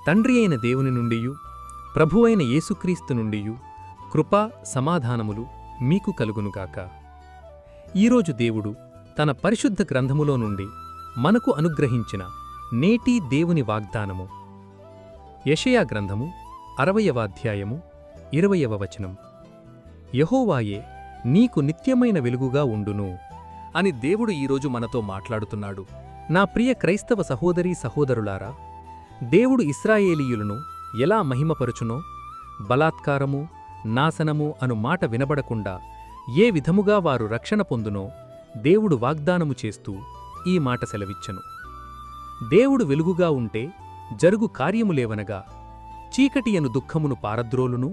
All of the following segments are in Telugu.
తండ్రి అయిన దేవుని నుండియు ప్రభువైన యేసుక్రీస్తు నుండియు కృపా సమాధానములు మీకు కలుగునుగాక. ఈరోజు దేవుడు తన పరిశుద్ధ గ్రంథములో నుండి మనకు అనుగ్రహించిన నేటి దేవుని వాగ్దానము యెషయా గ్రంథము 60వ అధ్యాయము 20వ వచనం. యెహోవాయే నీకు నిత్యమైన వెలుగుగా ఉండును అని దేవుడు ఈరోజు మనతో మాట్లాడుతున్నాడు. నా ప్రియ క్రైస్తవ సహోదరీ సహోదరులారా, దేవుడు ఇశ్రాయేలీయులను ఎలా మహిమపరుచునో, బలాత్కారము నాశనము అను మాట వినబడకుండా ఏ విధముగా వారు రక్షణ పొందునో దేవుడు వాగ్దానము చేస్తూ ఈ మాట సెలవిచ్చెను. దేవుడు వెలుగుగా ఉంటే జరుగు కార్యములేవనగా చీకటియను దుఃఖమును పారద్రోలును,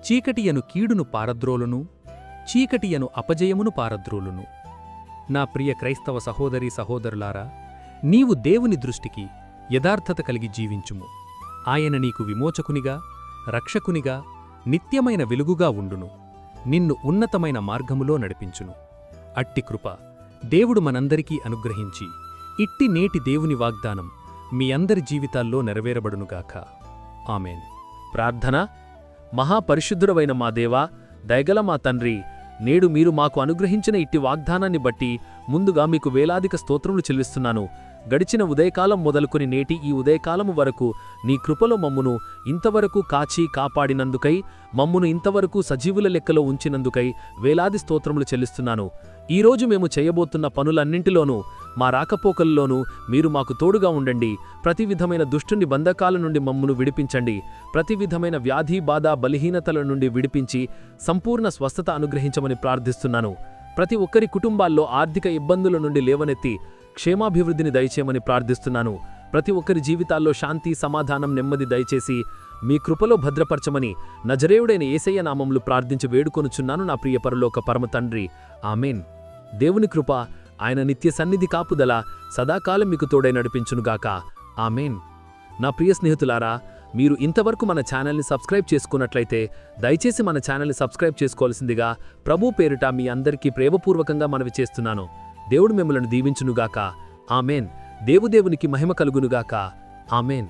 చీకటియను కీడును పారద్రోలును, చీకటియను అపజయమును పారద్రోలును. నా ప్రియ క్రైస్తవ సహోదరీ సహోదరులారా, నీవు దేవుని దృష్టికి యథార్థత కలిగి జీవించుము. ఆయన నీకు విమోచకునిగా, రక్షకునిగా, నిత్యమైన వెలుగుగా ఉండును, నిన్ను ఉన్నతమైన మార్గములో నడిపించును. అట్టి కృప దేవుడు మనందరికీ అనుగ్రహించి ఇట్టి నేటి దేవుని వాగ్దానం మీ అందరి జీవితాల్లో నెరవేరబడునుగాక. ఆమెన్. ప్రార్థన. మహాపరిశుద్ధుడవైన మా దేవా, దయగల మా తండ్రి, నేడు మీరు మాకు అనుగ్రహించిన ఇట్టి వాగ్దానాన్ని బట్టి ముందుగా మీకు వేలాదిక స్తోత్రములు చెల్లిస్తున్నాను. గడిచిన ఉదయకాలం మొదలుకొని నేటి ఈ ఉదయకాలము వరకు నీ కృపలో మమ్మును ఇంతవరకు కాచి కాపాడినందుకై, మమ్మును ఇంతవరకు సజీవుల లెక్కలో ఉంచినందుకై వేలాది స్తోత్రములు చెల్లిస్తున్నాను. ఈరోజు మేము చేయబోతున్న పనులన్నింటిలోనూ, మా రాకపోకల్లోనూ మీరు మాకు తోడుగా ఉండండి. ప్రతి విధమైన దుష్టుని బంధకాల నుండి మమ్మును విడిపించండి. ప్రతి విధమైన వ్యాధి బాధ బలహీనతల నుండి విడిపించి సంపూర్ణ స్వస్థత అనుగ్రహించమని ప్రార్థిస్తున్నాను. ప్రతి ఒక్కరి కుటుంబాల్లో ఆర్థిక ఇబ్బందుల నుండి లేవనెత్తి క్షేమాభివృద్ధిని దయచేయమని ప్రార్థిస్తున్నాను. ప్రతి ఒక్కరి జీవితాల్లో శాంతి సమాధానం నెమ్మది దయచేసి మీ కృపలో భద్రపరచమని నజరేయుడైన యేసయ్య నామములు ప్రార్థించి వేడుకొనుచున్నాను నా ప్రియ పరలోక పరమ తండ్రి. ఆమెన్. దేవుని కృప, ఆయన నిత్య సన్నిధి కాపుదల సదాకాలం మీకు తోడై నడిపించునుగాక. ఆమెన్. నా ప్రియ స్నేహితులారా, మీరు ఇంతవరకు మన ఛానల్ని సబ్స్క్రైబ్ చేసుకున్నట్లయితే దయచేసి మన ఛానల్ని సబ్స్క్రైబ్ చేసుకోవాల్సిందిగా ప్రభు పేరిట మీ అందరికీ ప్రేమపూర్వకంగా మనవి చేస్తున్నాను. దేవుడు మిమ్మల్ని దీవించునుగాక. ఆమెన్. దేవునికి మహిమ కలుగునుగాక. ఆమెన్.